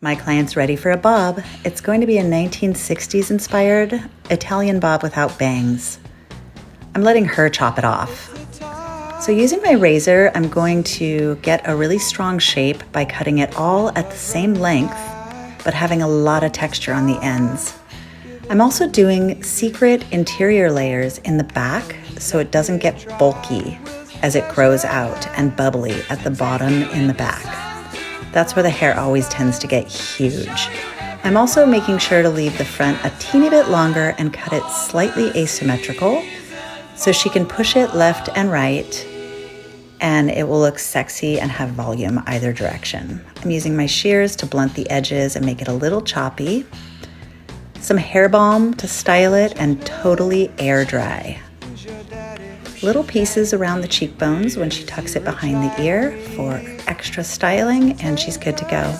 My client's ready for a bob. It's going to be a 1960s inspired Italian bob without bangs. I'm letting her chop it off. So using my razor, I'm going to get a really strong shape by cutting it all at the same length, but having a lot of texture on the ends. I'm also doing secret interior layers in the back so it doesn't get bulky as it grows out and bubbly at the bottom in the back. That's where the hair always tends to get huge. I'm also making sure to leave the front a teeny bit longer and cut it slightly asymmetrical so she can push it left and right and it will look sexy and have volume either direction. I'm using my shears to blunt the edges and make it a little choppy. Some hair balm to style it and totally air dry. Little pieces around the cheekbones when she tucks it behind the ear for extra styling, and she's good to go.